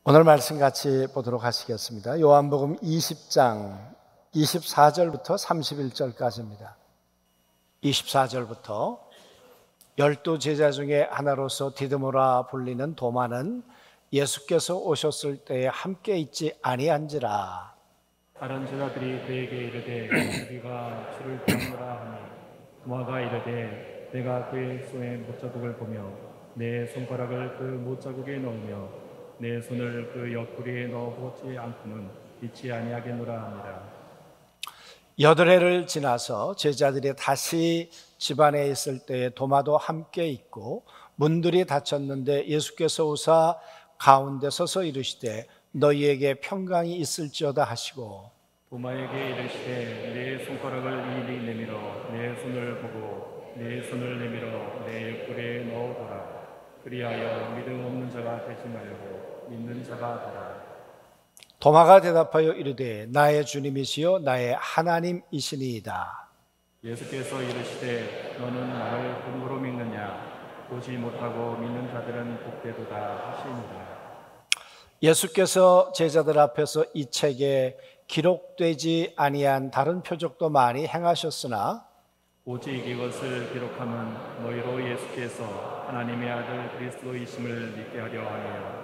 오늘 말씀 같이 보도록 하시겠습니다. 요한복음 20장 24절부터 31절까지입니다. 24절부터 12 제자 중에 하나로서 디드모라 불리는 도마는 예수께서 오셨을 때에 함께 있지 아니한지라. 다른 제자들이 그에게 이르되 우리가 주를 배우노라 하니 도마가 이르되 내가 그의 손에 못자국을 보며 내 손가락을 그 못자국에 넣으며 내 손을 그 옆구리에 넣어보지 않고는 믿지 아니하겠노라 하니라. 8해를 지나서 제자들이 다시 집안에 있을 때에 도마도 함께 있고 문들이 닫혔는데 예수께서 오사 가운데 서서 이르시되 너희에게 평강이 있을지어다 하시고 도마에게 이르시되 내 손가락을 이리 내밀어 내 손을 보고 내 손을 내밀어 내 옆구리에 넣어보라. 그리하여 믿음 없는 자가 되지 말고 믿는 자가 되라. 도마가 대답하여 이르되 나의 주님이시요 나의 하나님이시니이다. 예수께서 이르시되 너는 나를 본으로 믿느냐? 보지 못하고 믿는 자들은 복되도다 하시니라. 예수께서 제자들 앞에서 이 책에 기록되지 아니한 다른 표적도 많이 행하셨으나 오직 이것을 기록하면 너희로 예수께서 하나님의 아들 그리스도이심을 믿게 하려 하며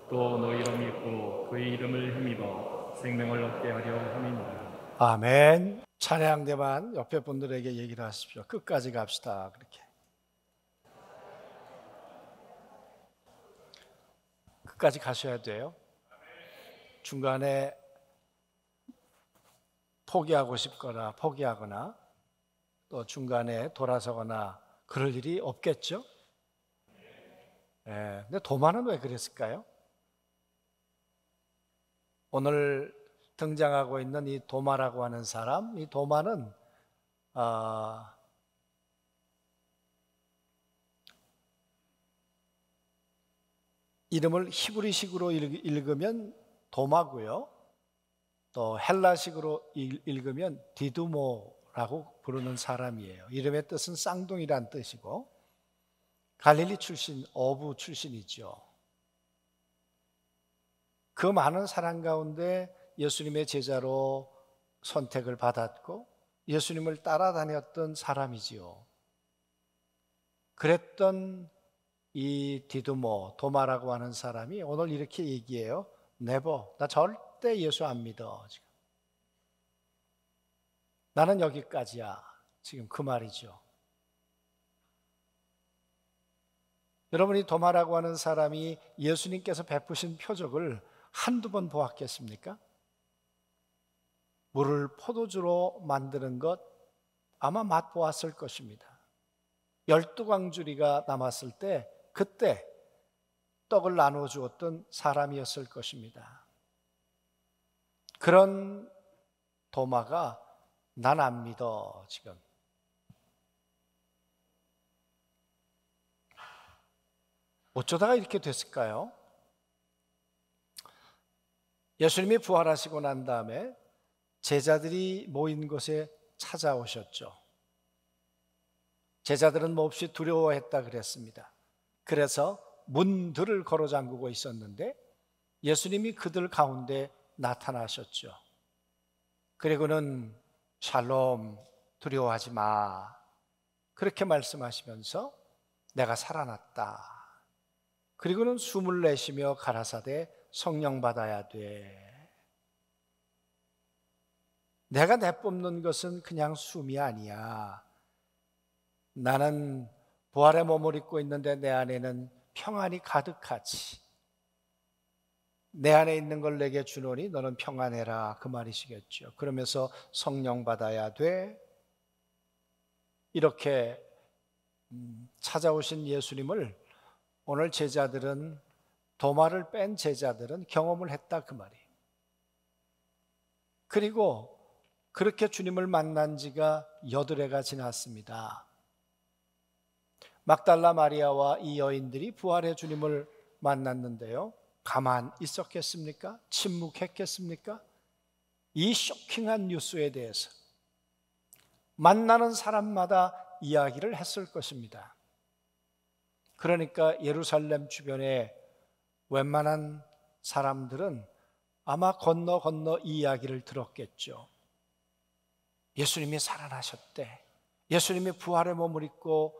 또 너희로 믿고 그의 이름을 힘입어 생명을 얻게 하려 함이니라. 아멘. 찬양대만 옆에 분들에게 얘기를 하십시오. 끝까지 갑시다. 그렇게. 끝까지 가셔야 돼요. 중간에 포기하고 싶거나 포기하거나 또 중간에 돌아서거나 그럴 일이 없겠죠? 근데 도마는 왜 그랬을까요? 오늘 등장하고 있는 이 도마라고 하는 사람, 이 도마는 이름을 히브리식으로 읽으면 도마고요. 또 헬라식으로 읽으면 디두모라고 부르는 사람이에요. 이름의 뜻은 쌍둥이란 뜻이고 갈릴리 출신, 어부 출신이죠. 그 많은 사람 가운데 예수님의 제자로 선택을 받았고 예수님을 따라다녔던 사람이지요. 그랬던 이 디두모, 도마라고 하는 사람이 오늘 이렇게 얘기해요. 네버, 나 절대 예수 안 믿어. 지금. 나는 여기까지야. 지금 그 말이죠. 여러분이 도마라고 하는 사람이 예수님께서 베푸신 표적을 한두 번 보았겠습니까? 물을 포도주로 만드는 것 아마 맛보았을 것입니다. 12광주리가 남았을 때 그때 떡을 나누어 주었던 사람이었을 것입니다. 그런 도마가 난 안 믿어 지금. 어쩌다가 이렇게 됐을까요? 예수님이 부활하시고 난 다음에 제자들이 모인 곳에 찾아오셨죠. 제자들은 몹시 두려워했다 그랬습니다. 그래서 문들을 걸어 잠그고 있었는데 예수님이 그들 가운데 나타나셨죠. 그리고는 샬롬, 두려워하지 마. 그렇게 말씀하시면서 내가 살아났다. 그리고는 숨을 내쉬며 가라사대 성령 받아야 돼. 내가 내뿜는 것은 그냥 숨이 아니야. 나는 부활의 몸을 입고 있는데 내 안에는 평안이 가득하지. 내 안에 있는 걸 내게 주노니 너는 평안해라. 그 말이시겠죠. 그러면서 성령 받아야 돼. 이렇게 찾아오신 예수님을 오늘 제자들은 도마를 뺀 제자들은 경험을 했다 그 말이에요. 그리고 그렇게 주님을 만난 지가 8해가 지났습니다. 막달라 마리아와 이 여인들이 부활의 주님을 만났는데요. 가만 있었겠습니까? 침묵했겠습니까? 이 쇼킹한 뉴스에 대해서 만나는 사람마다 이야기를 했을 것입니다. 그러니까 예루살렘 주변에 웬만한 사람들은 아마 건너 이 이야기를 들었겠죠. 예수님이 살아나셨대. 예수님이 부활의 몸을 입고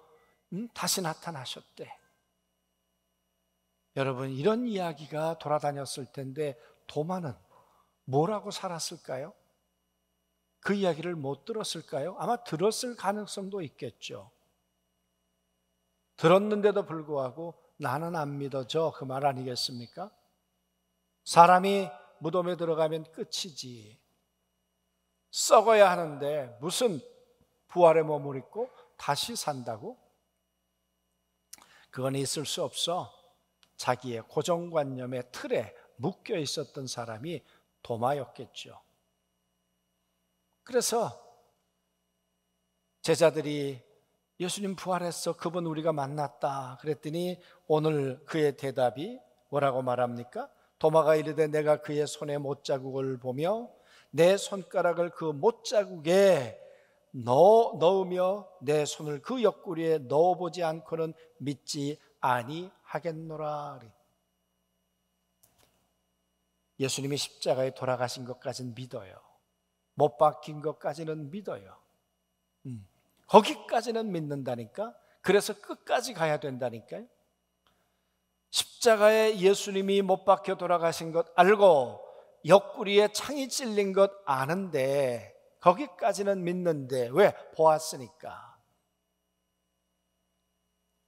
다시 나타나셨대. 여러분, 이런 이야기가 돌아다녔을 텐데 도마는 뭐라고 살았을까요? 그 이야기를 못 들었을까요? 아마 들었을 가능성도 있겠죠. 들었는데도 불구하고 나는 안 믿어져, 그 말 아니겠습니까? 사람이 무덤에 들어가면 끝이지, 썩어야 하는데 무슨 부활의 몸을 입고 다시 산다고? 그건 있을 수 없어. 자기의 고정관념의 틀에 묶여 있었던 사람이 도마였겠죠. 그래서 제자들이 예수님 부활했어, 그분 우리가 만났다 그랬더니 오늘 그의 대답이 뭐라고 말합니까? 도마가 이르되 내가 그의 손에 못자국을 보며 내 손가락을 그 못자국에 넣으며 내 손을 그 옆구리에 넣어보지 않고는 믿지 아니하겠노라. 예수님이 십자가에 돌아가신 것까지는 믿어요. 못 박힌 것까지는 믿어요. 거기까지는 믿는다니까. 그래서 끝까지 가야 된다니까요. 십자가에 예수님이 못 박혀 돌아가신 것 알고 옆구리에 창이 찔린 것 아는데 거기까지는 믿는데, 왜? 보았으니까.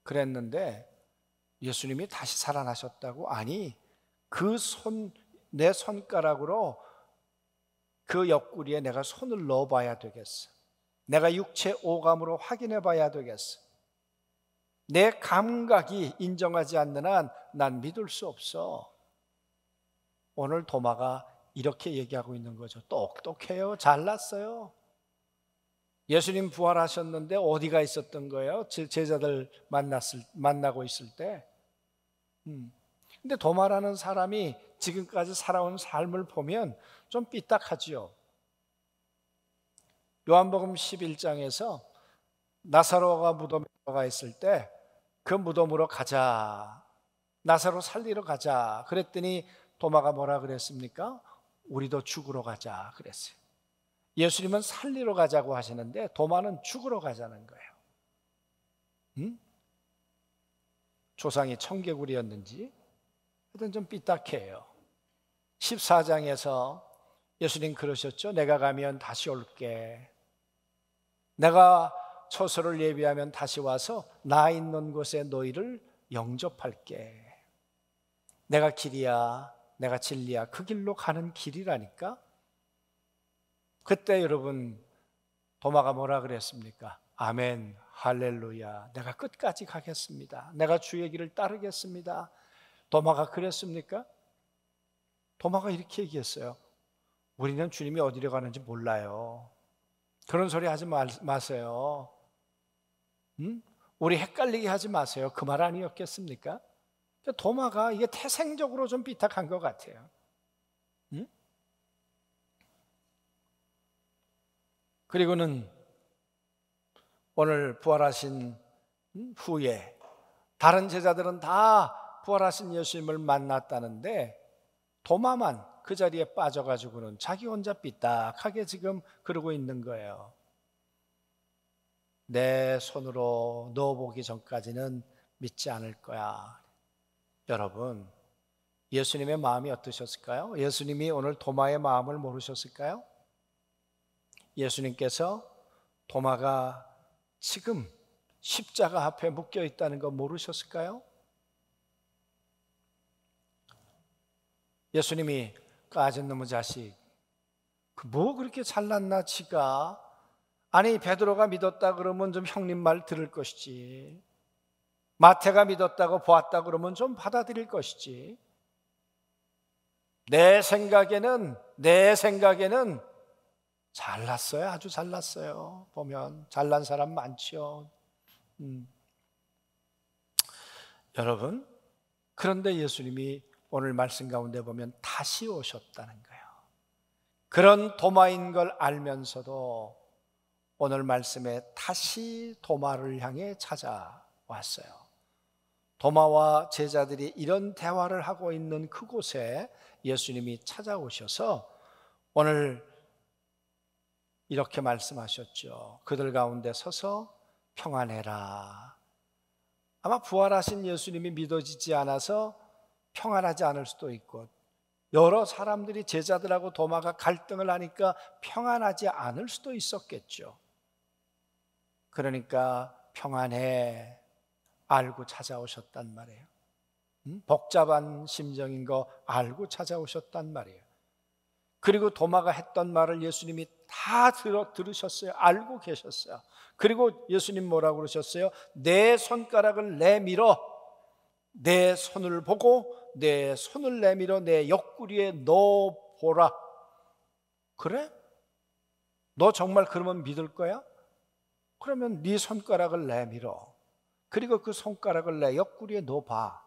그랬는데 예수님이 다시 살아나셨다고? 아니, 내 손가락으로 그 옆구리에 내가 손을 넣어봐야 되겠어. 내가 육체 오감으로 확인해 봐야 되겠어. 내 감각이 인정하지 않는 한 난 믿을 수 없어. 오늘 도마가 이렇게 얘기하고 있는 거죠. 똑똑해요. 잘났어요. 예수님 부활하셨는데 어디가 있었던 거예요? 제자들 만나고 있을 때. 근데 도마라는 사람이 지금까지 살아온 삶을 보면 좀 삐딱하지요. 요한복음 11장에서 나사로가 무덤에 들어가 있을 때 그 무덤으로 가자, 나사로 살리러 가자 그랬더니 도마가 뭐라 그랬습니까? 우리도 죽으러 가자 그랬어요. 예수님은 살리러 가자고 하시는데 도마는 죽으러 가자는 거예요. 조상이 청개구리였는지 하여튼 좀 삐딱해요. 14장에서 예수님 그러셨죠. 내가 가면 다시 올게. 내가 처소를 예비하면 다시 와서 나 있는 곳에 너희를 영접할게. 내가 길이야, 내가 진리야. 그 길로 가는 길이라니까. 그때 여러분 도마가 뭐라 그랬습니까? 아멘, 할렐루야. 내가 끝까지 가겠습니다. 내가 주의 길을 따르겠습니다. 도마가 그랬습니까? 도마가 이렇게 얘기했어요. 우리는 주님이 어디로 가는지 몰라요. 그런 소리 하지 마세요. 우리 헷갈리게 하지 마세요. 그 말 아니었겠습니까? 도마가 이게 태생적으로 좀 삐딱한 것 같아요. 그리고는 오늘 부활하신 후에 다른 제자들은 다 부활하신 예수님을 만났다는데 도마만 그 자리에 빠져가지고는 자기 혼자 삐딱하게 지금 그러고 있는 거예요. 내 손으로 넣어보기 전까지는 믿지 않을 거야. 여러분, 예수님의 마음이 어떠셨을까요? 예수님이 오늘 도마의 마음을 모르셨을까요? 예수님께서 도마가 지금 십자가 앞에 묶여 있다는 거 모르셨을까요? 예수님이 까진 놈의 자식, 뭐 그렇게 잘났나 지가? 아니 베드로가 믿었다 그러면 좀 형님 말 들을 것이지, 마태가 믿었다고 보았다 그러면 좀 받아들일 것이지. 내 생각에는 잘났어요. 아주 잘났어요. 보면 잘난 사람 많지요. 여러분, 그런데 예수님이 오늘 말씀 가운데 보면 다시 오셨다는 거예요. 그런 도마인 걸 알면서도 오늘 말씀에 다시 도마를 향해 찾아왔어요. 도마와 제자들이 이런 대화를 하고 있는 그곳에 예수님이 찾아오셔서 오늘 이렇게 말씀하셨죠. 그들 가운데 서서 평안해라. 아마 부활하신 예수님이 믿어지지 않아서 평안하지 않을 수도 있고, 여러 사람들이 제자들하고 도마가 갈등을 하니까 평안하지 않을 수도 있었겠죠. 그러니까 평안해 알고 찾아오셨단 말이에요. 복잡한 심정인 거 알고 찾아오셨단 말이에요. 그리고 도마가 했던 말을 예수님이 다 들으셨어요. 알고 계셨어요. 그리고 예수님 뭐라고 그러셨어요? 내 손가락을 내밀어 내 손을 보고 내 손을 내밀어 내 옆구리에 넣어보라. 그래? 너 정말 그러면 믿을 거야? 그러면 네 손가락을 내밀어. 그리고 그 손가락을 내 옆구리에 넣어봐.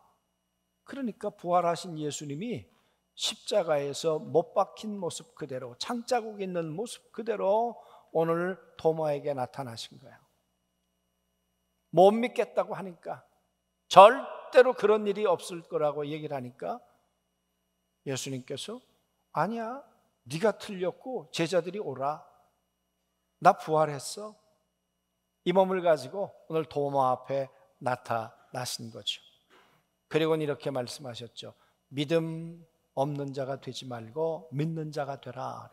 그러니까 부활하신 예수님이 십자가에서 못 박힌 모습 그대로, 창자국 있는 모습 그대로 오늘 도마에게 나타나신 거예요. 못 믿겠다고 하니까, 절대로 그런 일이 없을 거라고 얘기를 하니까 예수님께서 아니야, 네가 틀렸고 제자들이 오라. 나 부활했어. 이 몸을 가지고 오늘 도마 앞에 나타나신 거죠. 그리고는 이렇게 말씀하셨죠. 믿음 없는 자가 되지 말고 믿는 자가 되라.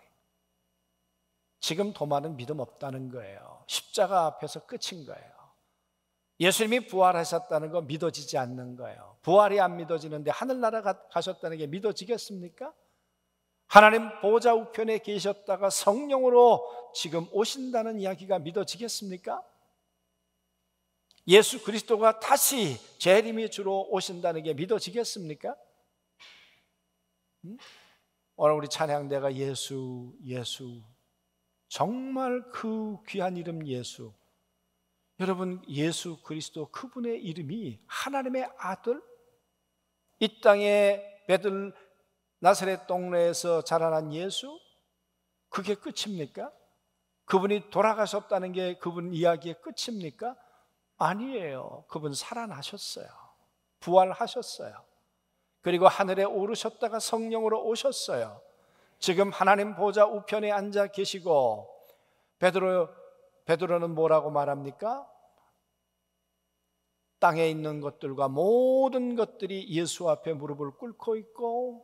지금 도마는 믿음 없다는 거예요. 십자가 앞에서 끝인 거예요. 예수님이 부활하셨다는 거 믿어지지 않는 거예요. 부활이 안 믿어지는데 하늘나라 가셨다는 게 믿어지겠습니까? 하나님 보좌 우편에 계셨다가 성령으로 지금 오신다는 이야기가 믿어지겠습니까? 예수 그리스도가 다시 재림이 주로 오신다는 게 믿어지겠습니까? 오늘 우리 찬양대가 예수, 예수, 정말 그 귀한 이름 예수. 여러분, 예수 그리스도 그분의 이름이 하나님의 아들, 이 땅에 베들 나사렛 동네에서 자라난 예수, 그게 끝입니까? 그분이 돌아가셨다는 게 그분 이야기의 끝입니까? 아니에요. 그분 살아나셨어요. 부활하셨어요. 그리고 하늘에 오르셨다가 성령으로 오셨어요. 지금 하나님 보좌 우편에 앉아 계시고, 베드로는 뭐라고 말합니까? 땅에 있는 것들과 모든 것들이 예수 앞에 무릎을 꿇고 있고,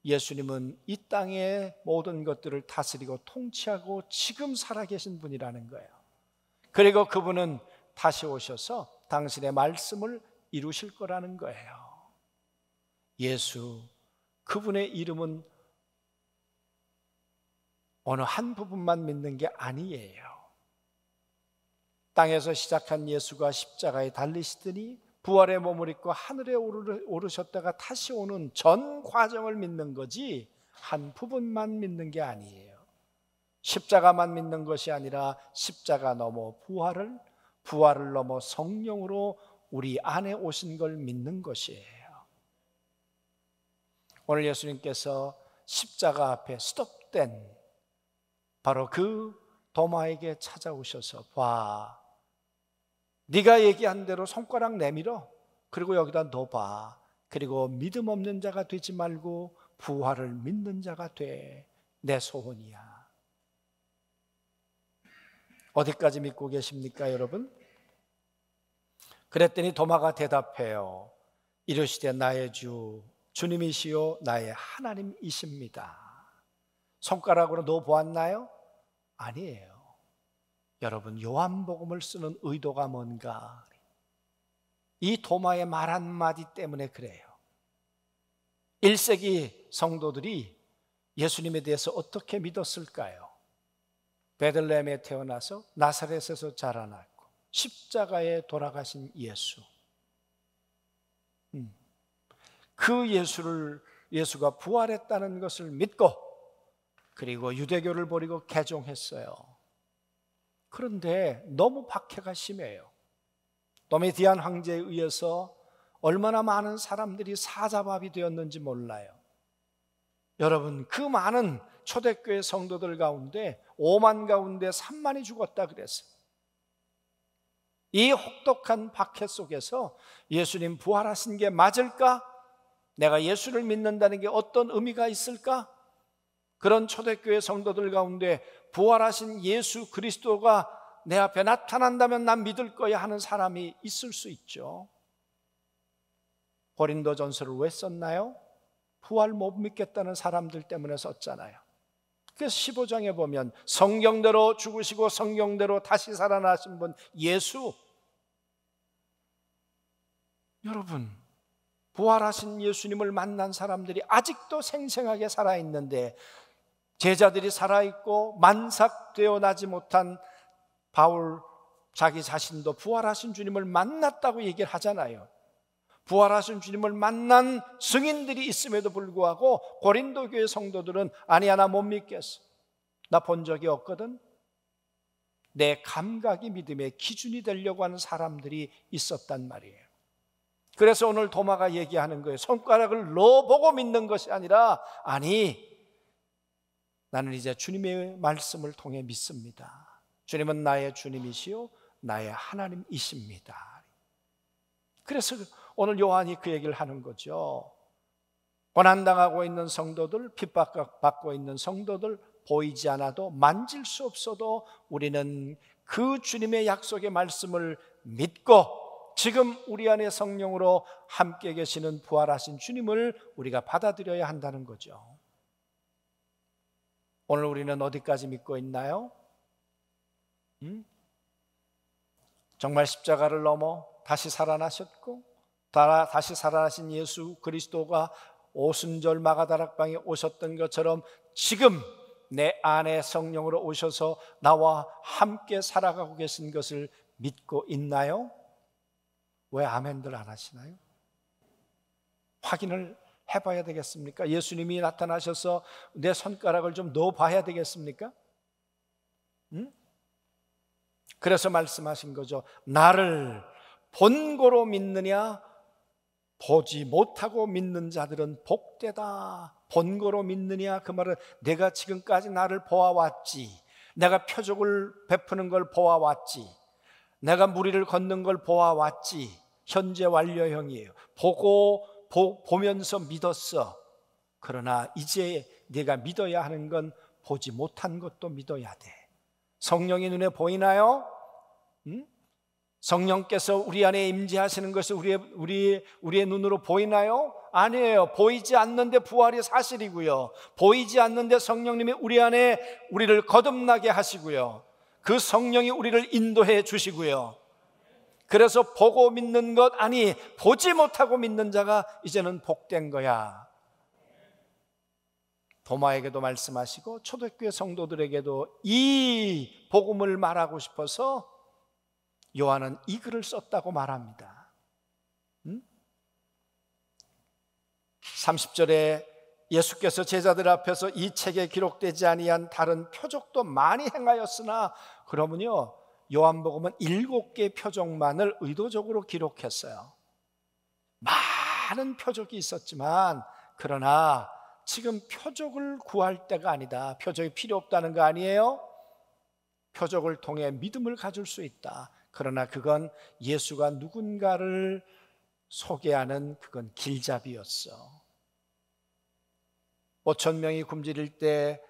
예수님은 이 땅의 모든 것들을 다스리고 통치하고 지금 살아계신 분이라는 거예요. 그리고 그분은 다시 오셔서 당신의 말씀을 이루실 거라는 거예요. 예수, 그분의 이름은 어느 한 부분만 믿는 게 아니에요. 땅에서 시작한 예수가 십자가에 달리시더니 부활의 몸을 입고 하늘에 오르셨다가 다시 오는 전 과정을 믿는 거지 한 부분만 믿는 게 아니에요. 십자가만 믿는 것이 아니라 십자가 넘어 부활을 넘어 성령으로 우리 안에 오신 걸 믿는 것이에요. 오늘 예수님께서 십자가 앞에 스톱된 바로 그 도마에게 찾아오셔서 봐, 네가 얘기한 대로 손가락 내밀어. 그리고 여기다 넣어봐. 그리고 믿음 없는 자가 되지 말고 부활을 믿는 자가 돼. 내 소원이야. 어디까지 믿고 계십니까, 여러분? 그랬더니 도마가 대답해요. 이르시되 나의 주, 주님이시요 나의 하나님이십니다. 손가락으로 넣어 보았나요? 아니에요. 여러분, 요한복음을 쓰는 의도가 뭔가? 이 도마의 말 한마디 때문에 그래요. 1세기 성도들이 예수님에 대해서 어떻게 믿었을까요? 베들레헴에 태어나서 나사렛에서 자라났고 십자가에 돌아가신 예수, 그 예수가 부활했다는 것을 믿고 그리고 유대교를 버리고 개종했어요. 그런데 너무 박해가 심해요. 도미디안 황제에 의해서 얼마나 많은 사람들이 사자밥이 되었는지 몰라요. 여러분, 그 많은 초대교회 성도들 가운데 5만 가운데 3만이 죽었다 그랬어요. 이 혹독한 박해 속에서 예수님 부활하신 게 맞을까? 내가 예수를 믿는다는 게 어떤 의미가 있을까? 그런 초대교회 성도들 가운데 부활하신 예수 그리스도가 내 앞에 나타난다면 난 믿을 거야 하는 사람이 있을 수 있죠. 고린도전서를 왜 썼나요? 부활 못 믿겠다는 사람들 때문에 썼잖아요. 그래서 15장에 보면 성경대로 죽으시고 성경대로 다시 살아나신 분 예수. 여러분, 부활하신 예수님을 만난 사람들이 아직도 생생하게 살아있는데, 제자들이 살아있고 만삭되어 나지 못한 바울 자기 자신도 부활하신 주님을 만났다고 얘기를 하잖아요. 부활하신 주님을 만난 증인들이 있음에도 불구하고 고린도 교회 성도들은 아니야, 나 못 믿겠어. 나 본 적이 없거든. 내 감각이 믿음의 기준이 되려고 하는 사람들이 있었단 말이에요. 그래서 오늘 도마가 얘기하는 거예요. 손가락을 넣어보고 믿는 것이 아니라, 아니, 나는 이제 주님의 말씀을 통해 믿습니다. 주님은 나의 주님이시요 나의 하나님이십니다. 그래서 오늘 요한이 그 얘기를 하는 거죠. 고난당하고 있는 성도들, 핍박받고 있는 성도들, 보이지 않아도 만질 수 없어도 우리는 그 주님의 약속의 말씀을 믿고 지금 우리 안에 성령으로 함께 계시는 부활하신 주님을 우리가 받아들여야 한다는 거죠. 오늘 우리는 어디까지 믿고 있나요? 정말 십자가를 넘어 다시 살아나셨고 다시 살아나신 예수 그리스도가 오순절 마가다락방에 오셨던 것처럼 지금 내 안에 성령으로 오셔서 나와 함께 살아가고 계신 것을 믿고 있나요? 왜 아멘들 안 하시나요? 확인을 해봐야 되겠습니까? 예수님이 나타나셔서 내 손가락을 좀 넣어봐야 되겠습니까? 그래서 말씀하신 거죠. 나를 본고로 믿느냐 보지 못하고 믿는 자들은 복되다. 본고로 믿느냐, 그 말은 내가 지금까지 나를 보아왔지, 내가 표적을 베푸는 걸 보아왔지, 내가 무리를 걷는 걸 보아왔지. 현재 완료형이에요. 보면서 믿었어. 그러나 이제 네가 믿어야 하는 건 보지 못한 것도 믿어야 돼. 성령이 눈에 보이나요? 성령께서 우리 안에 임재하시는 것이 우리의 눈으로 보이나요? 아니에요. 보이지 않는데 부활이 사실이고요. 보이지 않는데 성령님이 우리 안에 우리를 거듭나게 하시고요. 그 성령이 우리를 인도해 주시고요. 그래서 보고 믿는 것, 아니 보지 못하고 믿는 자가 이제는 복된 거야. 도마에게도 말씀하시고 초대교회 성도들에게도 이 복음을 말하고 싶어서 요한은 이 글을 썼다고 말합니다. 30절에 예수께서 제자들 앞에서 이 책에 기록되지 아니한 다른 표적도 많이 행하였으나, 그러면요 요한복음은 7개의 표적만을 의도적으로 기록했어요. 많은 표적이 있었지만, 그러나 지금 표적을 구할 때가 아니다. 표적이 필요 없다는 거 아니에요? 표적을 통해 믿음을 가질 수 있다. 그러나 그건 예수가 누군가를 소개하는 그건 길잡이였어. 5,000명이 굶주릴 때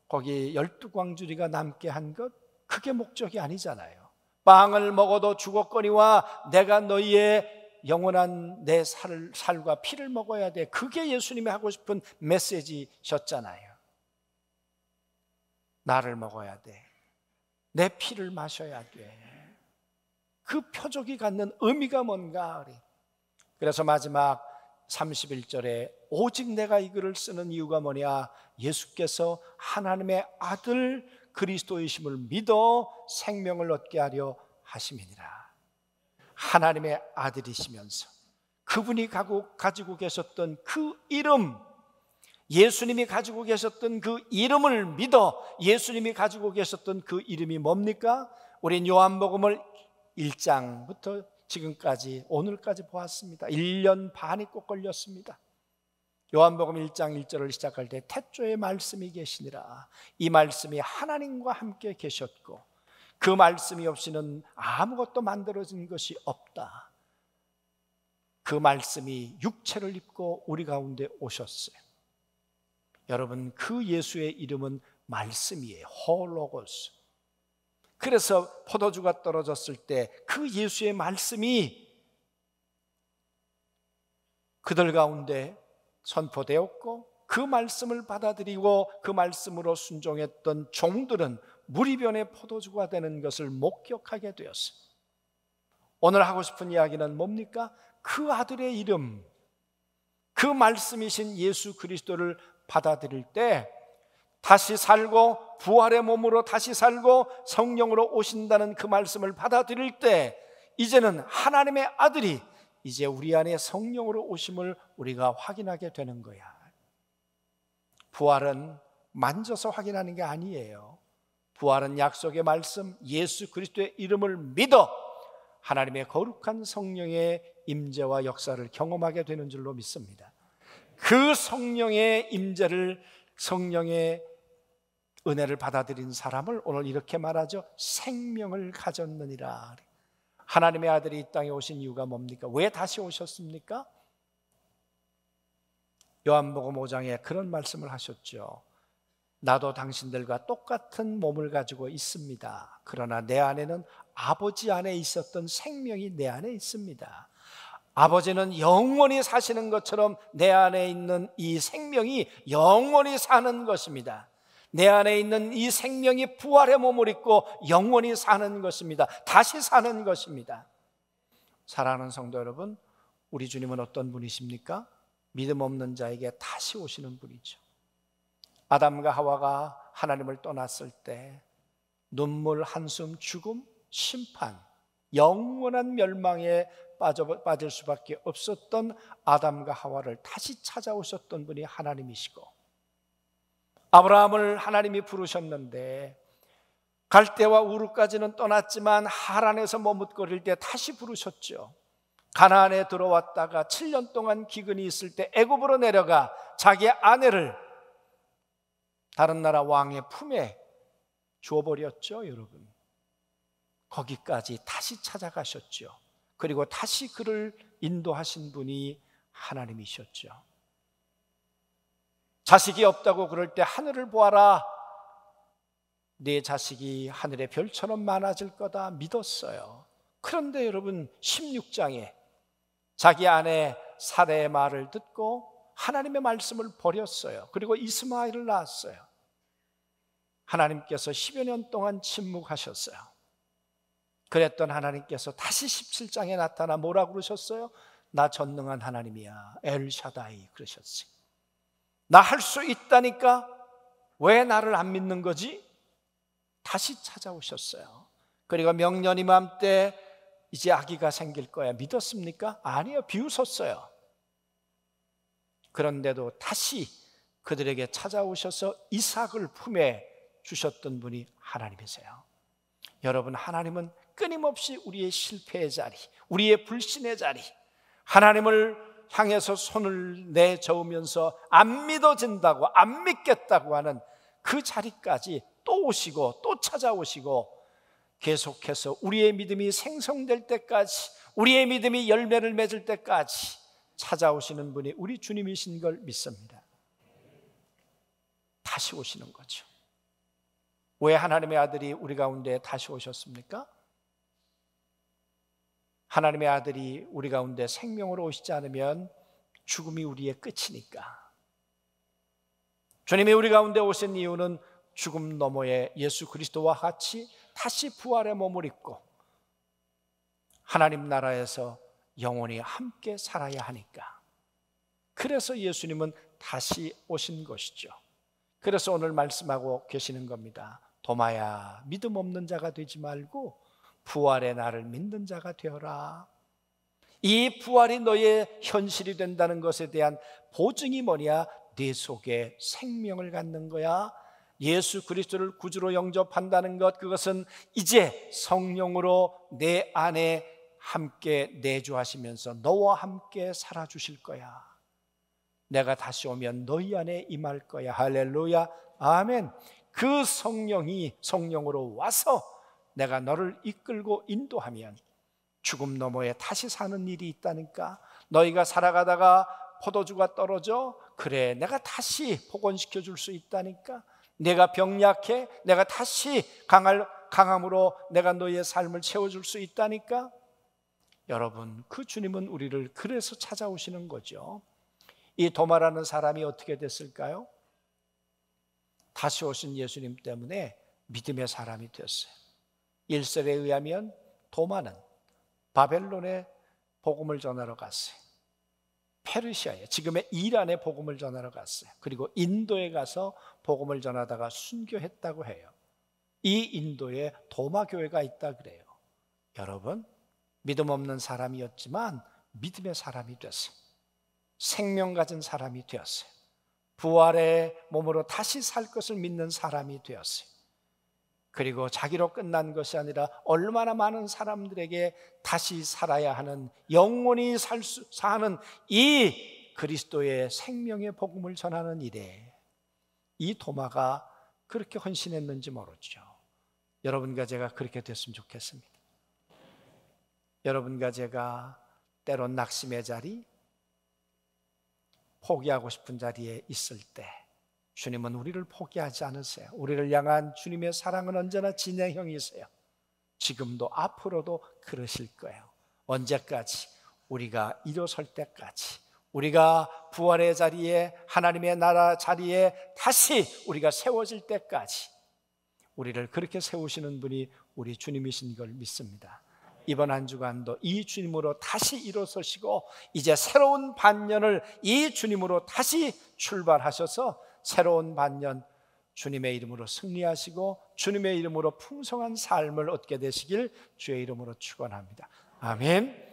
거기 12광주리가 남게 한 것, 그게 목적이 아니잖아요. 빵을 먹어도 죽었거니와 내가 너희의 영원한 내 살과 피를 먹어야 돼. 그게 예수님이 하고 싶은 메시지셨잖아요. 나를 먹어야 돼. 내 피를 마셔야 돼. 그 표적이 갖는 의미가 뭔가. 그래서 마지막 31절에 오직 내가 이 글을 쓰는 이유가 뭐냐, 예수께서 하나님의 아들 그리스도이심을 믿어 생명을 얻게 하려 하심이니라. 하나님의 아들이시면서 그분이 가지고 계셨던 그 이름, 예수님이 가지고 계셨던 그 이름을 믿어 예수님이 가지고 계셨던 그 이름이 뭡니까? 우린 요한복음을 1장부터 지금까지 오늘까지 보았습니다. 1년 반이 꼭 걸렸습니다. 요한복음 1장 1절을 시작할 때 태초에 말씀이 계시니라. 이 말씀이 하나님과 함께 계셨고 그 말씀이 없이는 아무것도 만들어진 것이 없다. 그 말씀이 육체를 입고 우리 가운데 오셨어요. 여러분, 그 예수의 이름은 말씀이에요. 홀로고스. 그래서 포도주가 떨어졌을 때 그 예수의 말씀이 그들 가운데 선포되었고, 그 말씀을 받아들이고 그 말씀으로 순종했던 종들은 무리변의 포도주가 되는 것을 목격하게 되었어요. 오늘 하고 싶은 이야기는 뭡니까? 그 아들의 이름, 그 말씀이신 예수 그리스도를 받아들일 때 다시 살고 부활의 몸으로 다시 살고 성령으로 오신다는 그 말씀을 받아들일 때 이제는 하나님의 아들이 이제 우리 안에 성령으로 오심을 우리가 확인하게 되는 거야. 부활은 만져서 확인하는 게 아니에요. 부활은 약속의 말씀 예수 그리스도의 이름을 믿어 하나님의 거룩한 성령의 임재와 역사를 경험하게 되는 줄로 믿습니다. 그 성령의 임재를, 성령의 은혜를 받아들인 사람을 오늘 이렇게 말하죠. 생명을 가졌느니라. 하나님의 아들이 이 땅에 오신 이유가 뭡니까? 왜 다시 오셨습니까? 요한복음 5장에 그런 말씀을 하셨죠. 나도 당신들과 똑같은 몸을 가지고 있습니다. 그러나 내 안에는 아버지 안에 있었던 생명이 내 안에 있습니다. 아버지는 영원히 사시는 것처럼 내 안에 있는 이 생명이 영원히 사는 것입니다. 내 안에 있는 이 생명이 부활의 몸을 입고 영원히 사는 것입니다. 다시 사는 것입니다. 사랑하는 성도 여러분, 우리 주님은 어떤 분이십니까? 믿음 없는 자에게 다시 오시는 분이죠. 아담과 하와가 하나님을 떠났을 때 눈물, 한숨, 죽음, 심판, 영원한 멸망에 빠질 수밖에 없었던 아담과 하와를 다시 찾아오셨던 분이 하나님이시고, 아브라함을 하나님이 부르셨는데 갈대와 우르까지는 떠났지만 하란에서 머뭇거릴 때 다시 부르셨죠. 가나안에 들어왔다가 7년 동안 기근이 있을 때 애굽으로 내려가 자기 아내를 다른 나라 왕의 품에 주어버렸죠. 여러분, 거기까지 다시 찾아가셨죠. 그리고 다시 그를 인도하신 분이 하나님이셨죠. 자식이 없다고 그럴 때 하늘을 보아라, 내 자식이 하늘의 별처럼 많아질 거다 믿었어요. 그런데 여러분, 16장에 자기 아내 사레의 말을 듣고 하나님의 말씀을 버렸어요. 그리고 이스마엘을 낳았어요. 하나님께서 10여 년 동안 침묵하셨어요. 그랬던 하나님께서 다시 17장에 나타나 뭐라고 그러셨어요? 나 전능한 하나님이야, 엘샤다이 그러셨어요. 나 할 수 있다니까 왜 나를 안 믿는 거지? 다시 찾아오셨어요. 그리고 명년 이맘때 이제 아기가 생길 거야 믿었습니까? 아니요, 비웃었어요. 그런데도 다시 그들에게 찾아오셔서 이삭을 품에 주셨던 분이 하나님이세요. 여러분, 하나님은 끊임없이 우리의 실패의 자리, 우리의 불신의 자리, 하나님을 향해서 손을 내저으면서 안 믿어진다고, 안 믿겠다고 하는 그 자리까지 또 오시고 또 찾아오시고 계속해서 우리의 믿음이 생성될 때까지, 우리의 믿음이 열매를 맺을 때까지 찾아오시는 분이 우리 주님이신 걸 믿습니다. 다시 오시는 거죠. 왜 하나님의 아들이 우리 가운데 다시 오셨습니까? 하나님의 아들이 우리 가운데 생명으로 오시지 않으면 죽음이 우리의 끝이니까. 주님이 우리 가운데 오신 이유는 죽음 너머에 예수 그리스도와 같이 다시 부활의 몸을 입고 하나님 나라에서 영원히 함께 살아야 하니까. 그래서 예수님은 다시 오신 것이죠. 그래서 오늘 말씀하고 계시는 겁니다. 도마야, 믿음 없는 자가 되지 말고 부활의 나를 믿는 자가 되어라. 이 부활이 너의 현실이 된다는 것에 대한 보증이 뭐냐? 네 속에 생명을 갖는 거야. 예수 그리스도를 구주로 영접한다는 것, 그것은 이제 성령으로 내 안에 함께 내주하시면서 너와 함께 살아주실 거야. 내가 다시 오면 너희 안에 임할 거야. 할렐루야, 아멘. 그 성령이 성령으로 와서 내가 너를 이끌고 인도하면 죽음 너머에 다시 사는 일이 있다니까. 너희가 살아가다가 포도주가 떨어져, 그래 내가 다시 복원시켜 줄 수 있다니까. 내가 병약해, 내가 다시 강함으로 내가 너희의 삶을 채워줄 수 있다니까. 여러분, 그 주님은 우리를 그래서 찾아오시는 거죠. 이 도마라는 사람이 어떻게 됐을까요? 다시 오신 예수님 때문에 믿음의 사람이 됐어요. 1설에 의하면 도마는 바벨론에 복음을 전하러 갔어요. 페르시아에, 지금의 이란에 복음을 전하러 갔어요. 그리고 인도에 가서 복음을 전하다가 순교했다고 해요. 이 인도에 도마 교회가 있다 그래요. 여러분, 믿음 없는 사람이었지만 믿음의 사람이 됐어요. 생명 가진 사람이 되었어요. 부활의 몸으로 다시 살 것을 믿는 사람이 되었어요. 그리고 자기로 끝난 것이 아니라 얼마나 많은 사람들에게 다시 살아야 하는, 영원히 사는 이 그리스도의 생명의 복음을 전하는 일에 이 도마가 그렇게 헌신했는지 모르죠. 여러분과 제가 그렇게 됐으면 좋겠습니다. 여러분과 제가 때론 낙심의 자리, 포기하고 싶은 자리에 있을 때 주님은 우리를 포기하지 않으세요. 우리를 향한 주님의 사랑은 언제나 진행형이세요. 지금도 앞으로도 그러실 거예요. 언제까지? 우리가 일어설 때까지, 우리가 부활의 자리에, 하나님의 나라 자리에 다시 우리가 세워질 때까지 우리를 그렇게 세우시는 분이 우리 주님이신 걸 믿습니다. 이번 한 주간도 이 주님으로 다시 일어서시고 이제 새로운 반년을 이 주님으로 다시 출발하셔서 새로운 반년 주님의 이름으로 승리하시고 주님의 이름으로 풍성한 삶을 얻게 되시길 주의 이름으로 축원합니다. 아멘.